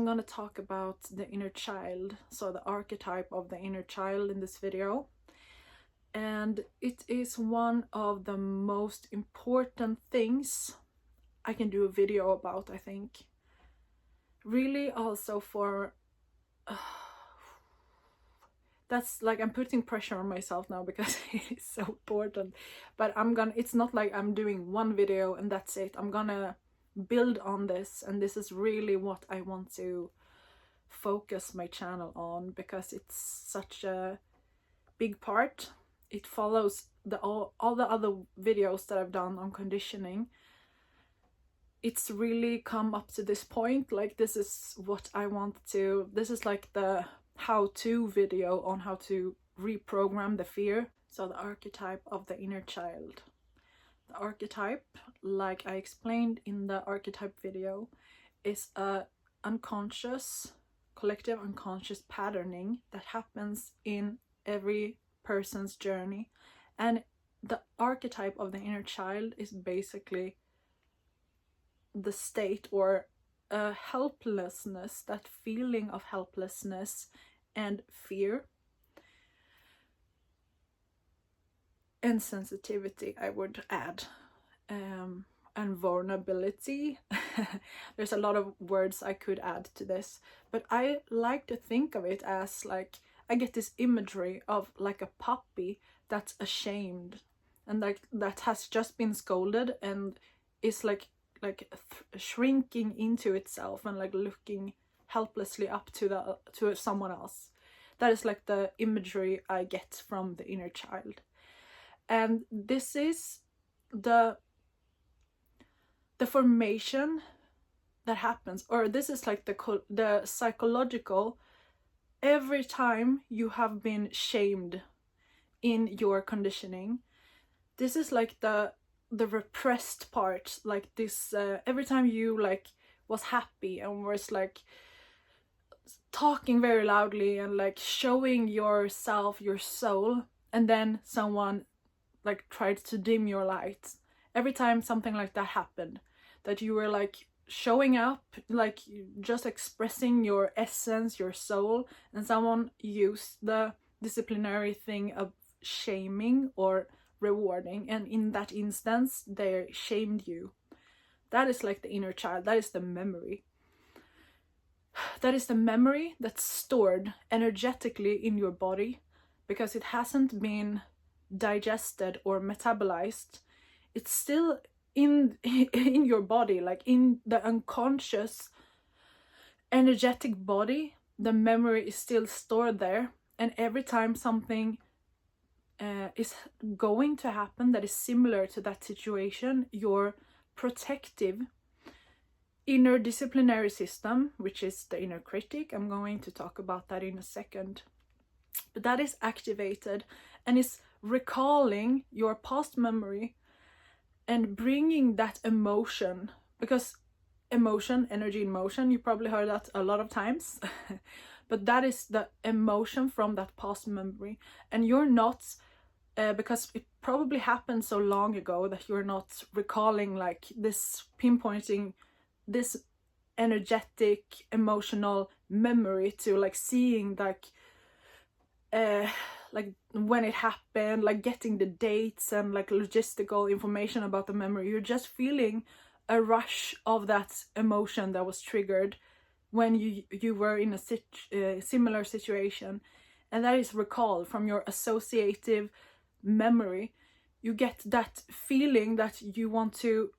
going to talk about the inner child, so the archetype of the inner child in this video. And it is one of the most important things I can do a video about, I think. Really also for... that's like, I'm putting pressure on myself now because it is so important. But it's not like I'm doing one video and that's it. I'm gonna build on this, and this is really what I want to focus my channel on, because it's such a big part. It follows all the other videos that I've done on conditioning. It's really come up to this point, like this is what I want to, this is like the how-to video on how to reprogram the fear. So the archetype of the inner child. The archetype, like I explained in the archetype video, is a collective unconscious patterning that happens in every person's journey. And the archetype of the inner child is basically the state or a helplessness, that feeling of helplessness and fear and sensitivity, I would add, and vulnerability. There's a lot of words I could add to this, but I like to think of it as like, I get this imagery of like a puppy that's ashamed and like that has just been scolded and is like shrinking into itself and like looking helplessly up to someone else. That is like the imagery I get from the inner child. And this is the formation that happens, or this is like the psychological, every time you have been shamed in your conditioning. This is like the repressed part, like this every time you like was happy and was like talking very loudly and like showing yourself, your soul, and then someone like tried to dim your light. Every time something like that happened, that you were like showing up, like just expressing your essence, your soul, and someone used the disciplinary thing of shaming or rewarding, and in that instance they shamed you. That is like the inner child. That is the memory. That is the memory that's stored energetically in your body because it hasn't been digested or metabolized. It's still in your body, like in the unconscious energetic body. The memory is still stored there, and every time something is going to happen that is similar to that situation, your protective inner disciplinary system, which is the inner critic, I'm going to talk about that in a second, but that is activated and is recalling your past memory and bringing that emotion, because emotion, energy in motion, you probably heard that a lot of times. But that is the emotion from that past memory, and you're not because it probably happened so long ago that you're not recalling like this, pinpointing this energetic emotional memory to like seeing like when it happened, like getting the dates and like logistical information about the memory. You're just feeling a rush of that emotion that was triggered when you were in a similar situation, and that is recalled from your associative memory. You get that feeling that you want to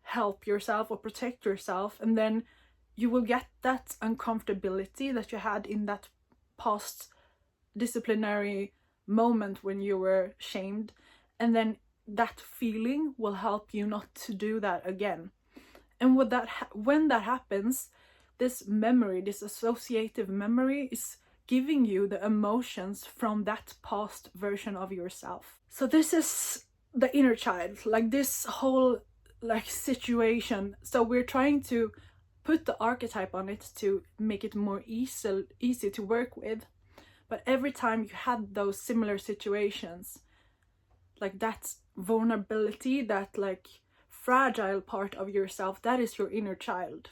help yourself or protect yourself, and then you will get that uncomfortability that you had in that past disciplinary moment when you were shamed, and then that feeling will help you not to do that again. And when that happens, this memory, this associative memory, is giving you the emotions from that past version of yourself. So this is the inner child, like this whole like situation. So we're trying to put the archetype on it to make it more easy to work with. But every time you had those similar situations, like that vulnerability, that like fragile part of yourself, that is your inner child.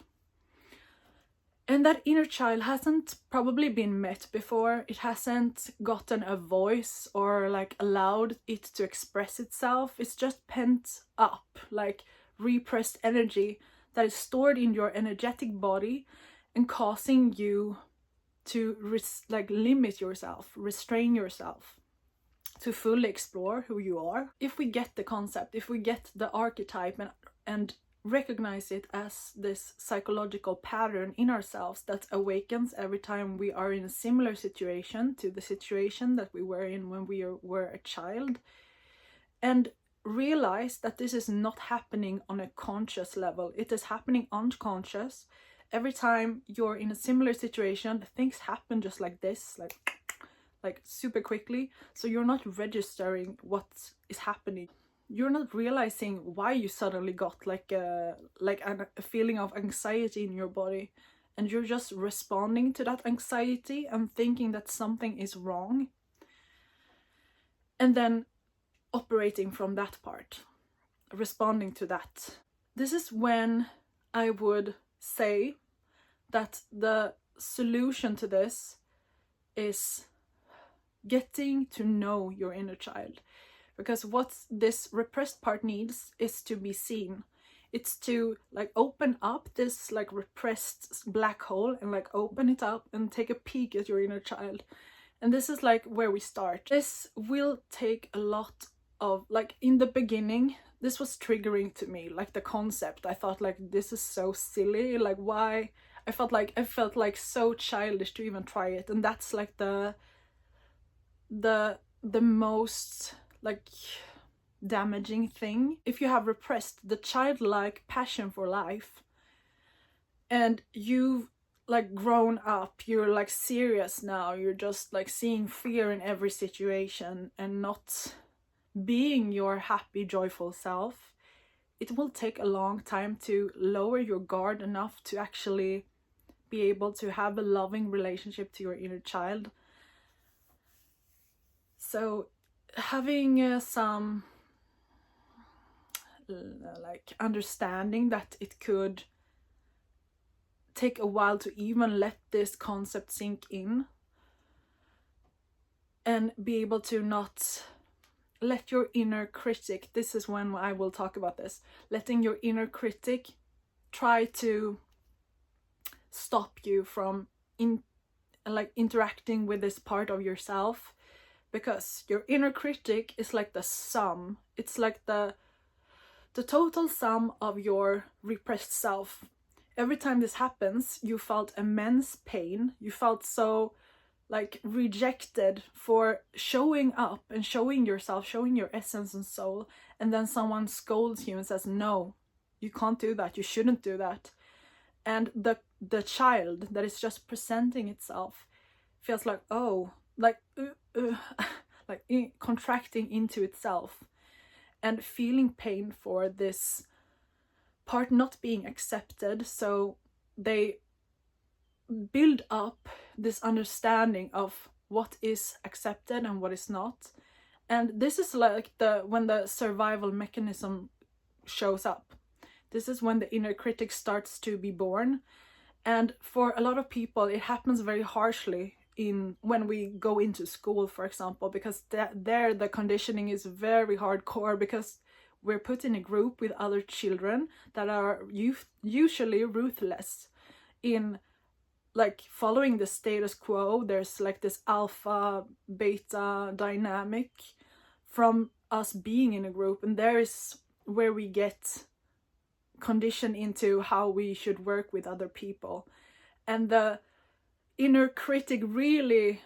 And that inner child hasn't probably been met before. It hasn't gotten a voice or like allowed it to express itself. It's just pent up, like repressed energy that is stored in your energetic body and causing you to like limit yourself, restrain yourself to fully explore who you are. If we get the concept, if we get the archetype and recognize it as this psychological pattern in ourselves that awakens every time we are in a similar situation to the situation that we were in when we were a child, and realize that this is not happening on a conscious level, it is happening unconscious. Every time you're in a similar situation, things happen just like this, like super quickly, so you're not registering what is happening. You're not realizing why you suddenly got like a feeling of anxiety in your body, and you're just responding to that anxiety and thinking that something is wrong, and then operating from that part, responding to that. This is when I would say that the solution to this is getting to know your inner child. Because what this repressed part needs is to be seen. It's to like open up this like repressed black hole and like open it up and take a peek at your inner child. And this is like where we start. This will take a lot of, like, in the beginning, this was triggering to me, like the concept. I thought like, this is so silly, like why? I felt like so childish to even try it. And that's like the most like damaging thing. If you have repressed the childlike passion for life and you've like grown up, you're like serious now, you're just like seeing fear in every situation and not being your happy, joyful self, it will take a long time to lower your guard enough to actually be able to have a loving relationship to your inner child. So having some like understanding that it could take a while to even let this concept sink in, and be able to not let your inner critic, this is when I will talk about this, letting your inner critic try to stop you from interacting with this part of yourself. Because your inner critic is like the sum, it's like the total sum of your repressed self. Every time this happens, you felt immense pain, you felt so like rejected for showing up and showing yourself, showing your essence and soul, and then someone scolds you and says, no, you can't do that, you shouldn't do that. And the child that is just presenting itself feels like, oh, like contracting into itself and feeling pain for this part not being accepted. So they build up this understanding of what is accepted and what is not. And this is like when the survival mechanism shows up. This is when the inner critic starts to be born. And for a lot of people, it happens very harshly when we go into school, for example, because there the conditioning is very hardcore, because we're put in a group with other children that are usually ruthless in like following the status quo. There's like this alpha beta dynamic from us being in a group, and there is where we get conditioned into how we should work with other people. And the inner critic really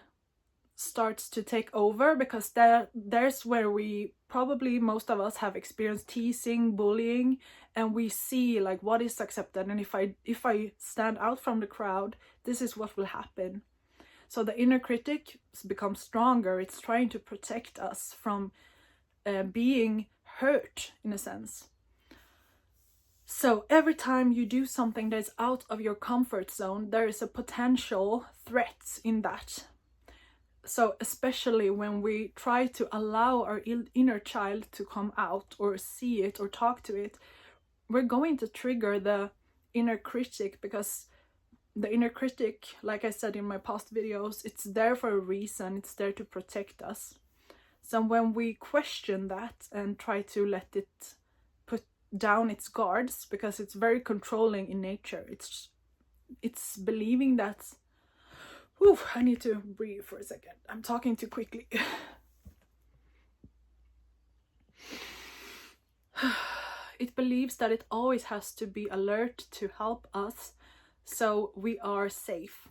starts to take over, because there's where we probably, most of us, have experienced teasing, bullying, and we see like what is accepted, and if I stand out from the crowd, this is what will happen. So the inner critic becomes stronger. It's trying to protect us from being hurt, in a sense. So every time you do something that is out of your comfort zone, there is a potential threat in that. So especially when we try to allow our inner child to come out or see it or talk to it, we're going to trigger the inner critic, because the inner critic, like I said in my past videos, it's there for a reason. It's there to protect us. So when we question that and try to let it put down its guards, because it's very controlling in nature, it's believing that, whew, I need to breathe for a second, I'm talking too quickly. It believes that it always has to be alert to help us, so we are safe.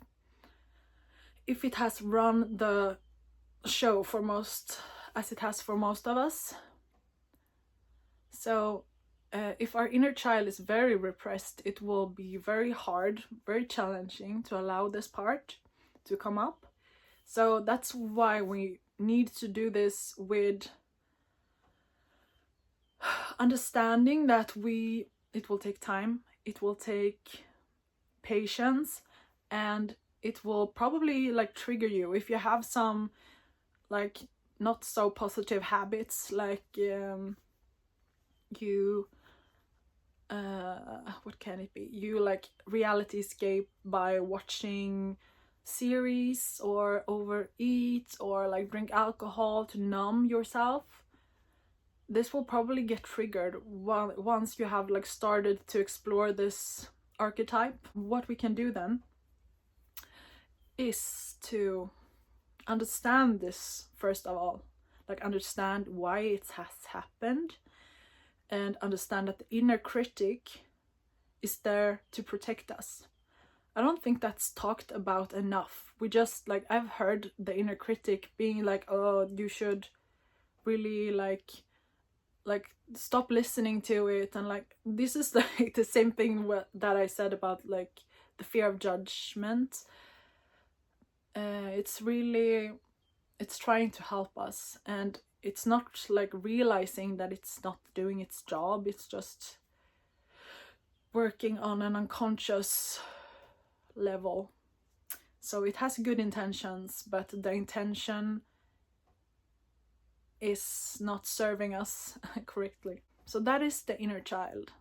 If it has run the show for most, as it has for most of us. So if our inner child is very repressed, it will be very hard, very challenging to allow this part to come up. So that's why we need to do this with understanding that it will take time, it will take patience, and it will probably like trigger you if you have some like not so positive habits, like what can it be, you like reality escape by watching series or overeat or like drink alcohol to numb yourself. This will probably get triggered once you have like started to explore this archetype. What we can do then is to understand this first of all, like understand why it has happened, and understand that the inner critic is there to protect us. I don't think that's talked about enough. We just like, I've heard the inner critic being like, oh, you should really like stop listening to it, and like this is like the same thing that I said about like the fear of judgment. It's trying to help us, and it's not like realizing that it's not doing its job. It's just working on an unconscious level. So it has good intentions, but the intention is not serving us correctly. So that is the inner child.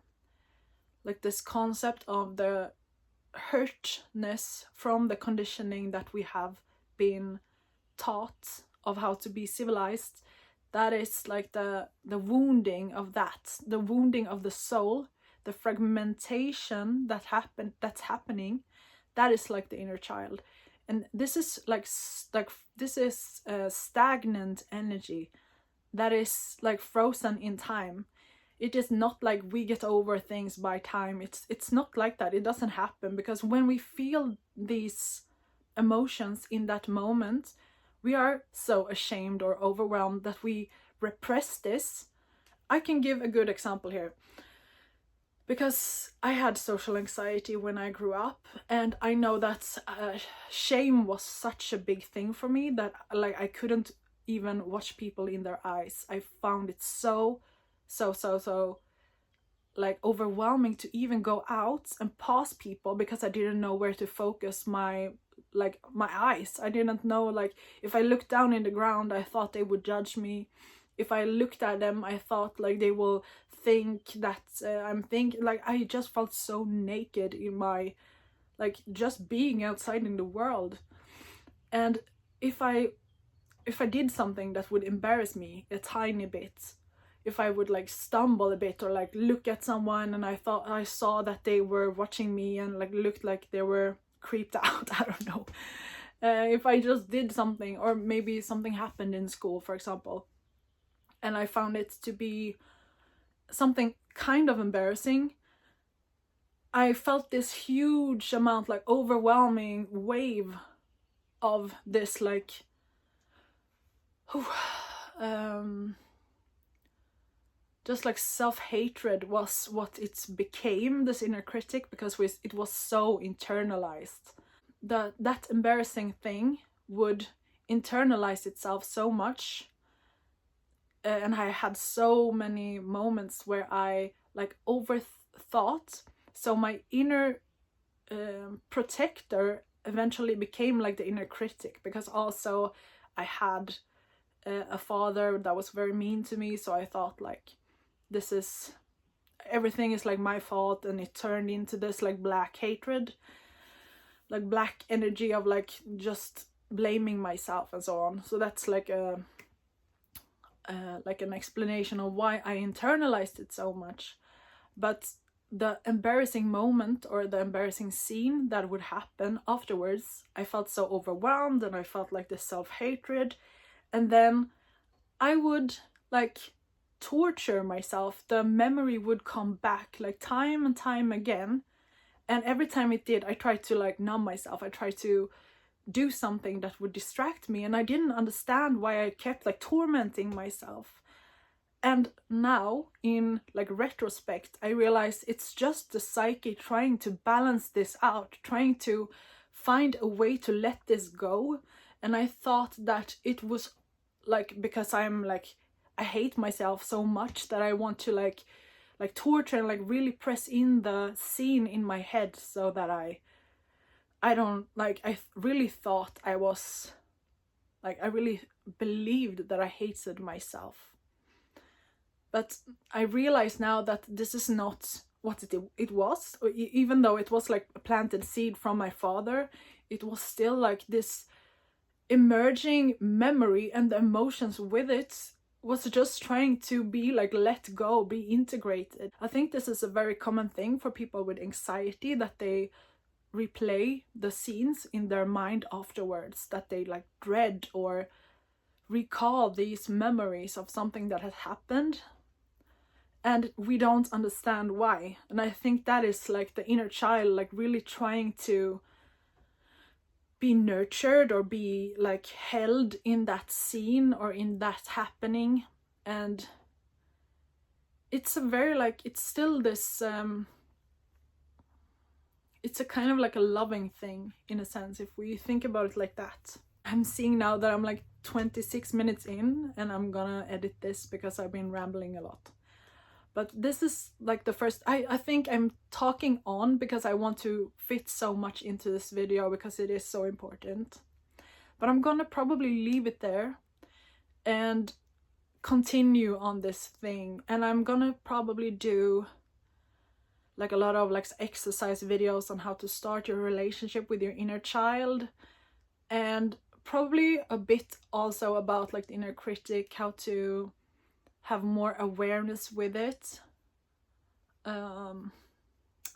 Like this concept of the hurtness from the conditioning that we have been taught of how to be civilized. That is like the wounding of that, the wounding of the soul, the fragmentation that's happening. That is like the inner child. And this is like this is stagnant energy that is like frozen in time. It is not like we get over things by time. It's not like that. It doesn't happen, because when we feel these emotions in that moment, we are so ashamed or overwhelmed that we repress this. I can give a good example here, because I had social anxiety when I grew up, and I know that shame was such a big thing for me that like I couldn't even watch people in their eyes. I found it so like overwhelming to even go out and pass people, because I didn't know where to focus my eyes. I didn't know, like if I looked down in the ground, I thought they would judge me. If I looked at them, I thought like they will think that I'm thinking, like I just felt so naked in my like just being outside in the world. And if I did something that would embarrass me a tiny bit, if I would like stumble a bit or like look at someone and I thought I saw that they were watching me and like looked like they were creeped out, I don't know, if I just did something, or maybe something happened in school, for example, and I found it to be something kind of embarrassing, I felt this huge amount, like overwhelming wave of this like just like self-hatred was what it became, this inner critic, because it was so internalized. That embarrassing thing would internalize itself so much, and I had so many moments where I like overthought. So my inner protector eventually became like the inner critic, because also I had a father that was very mean to me, so I thought like everything is like my fault, and it turned into this like black hatred. like black energy of like just blaming myself and so on. So that's like an explanation of why I internalized it so much. But the embarrassing moment or the embarrassing scene that would happen afterwards, I felt so overwhelmed and I felt like this self-hatred, and then I would like torture myself. The memory would come back like time and time again, and every time it did, I tried to like numb myself. I tried to do something that would distract me, and I didn't understand why I kept like tormenting myself. And now, in like retrospect, I realize it's just the psyche trying to balance this out, trying to find a way to let this go. And I thought that it was like because I'm like, I hate myself so much that I want to like torture and like really press in the scene in my head so that I don't like, I really thought I was like, I really believed that I hated myself. But I realize now that this is not what it was. Even though it was like a planted seed from my father, it was still like this emerging memory, and the emotions with it was just trying to be like let go, be integrated. I think this is a very common thing for people with anxiety, that they replay the scenes in their mind afterwards, that they like dread or recall these memories of something that has happened, and we don't understand why. And I think that is like the inner child like really trying to be nurtured or be like held in that scene or in that happening. And it's a very like, it's still this it's a kind of like a loving thing in a sense, if we think about it like that. I'm seeing now that I'm like 26 minutes in, and I'm gonna edit this because I've been rambling a lot. But this is like the first, I think I'm talking on because I want to fit so much into this video because it is so important. But I'm gonna probably leave it there and continue on this thing. And I'm gonna probably do like a lot of like exercise videos on how to start your relationship with your inner child, and probably a bit also about like the inner critic, how to have more awareness with it.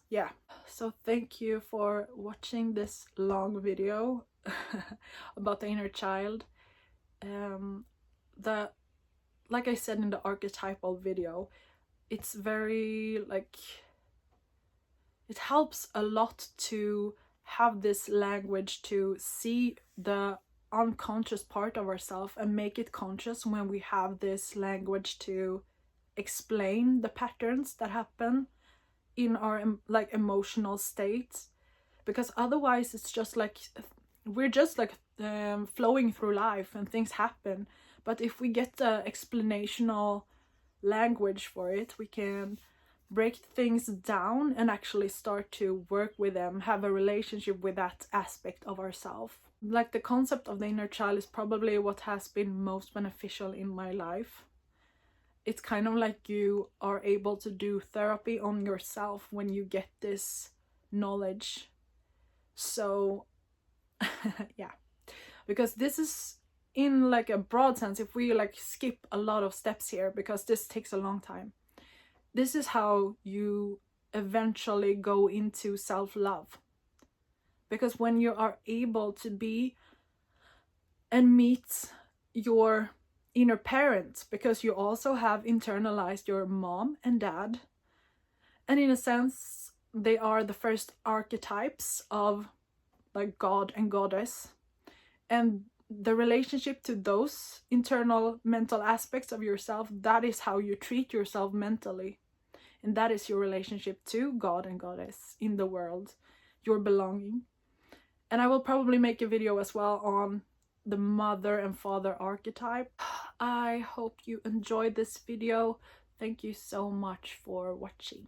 Yeah, so thank you for watching this long video about the inner child. Like I said in the archetypal video, it's very like, it helps a lot to have this language to see the unconscious part of ourselves and make it conscious when we have this language to explain the patterns that happen in our like emotional states. Because otherwise it's just like, we're just like flowing through life and things happen. But if we get the explanational language for it, we can break things down and actually start to work with them, have a relationship with that aspect of ourselves. Like the concept of the inner child is probably what has been most beneficial in my life. It's kind of like you are able to do therapy on yourself when you get this knowledge. So yeah, because this is in like a broad sense, if we like skip a lot of steps here, because this takes a long time, this is how you eventually go into self-love. Because when you are able to be and meet your inner parents, because you also have internalized your mom and dad, and in a sense they are the first archetypes of like God and Goddess, and the relationship to those internal mental aspects of yourself, that is how you treat yourself mentally. And that is your relationship to God and Goddess in the world, your belonging. And I will probably make a video as well on the mother and father archetype. I hope you enjoyed this video. Thank you so much for watching.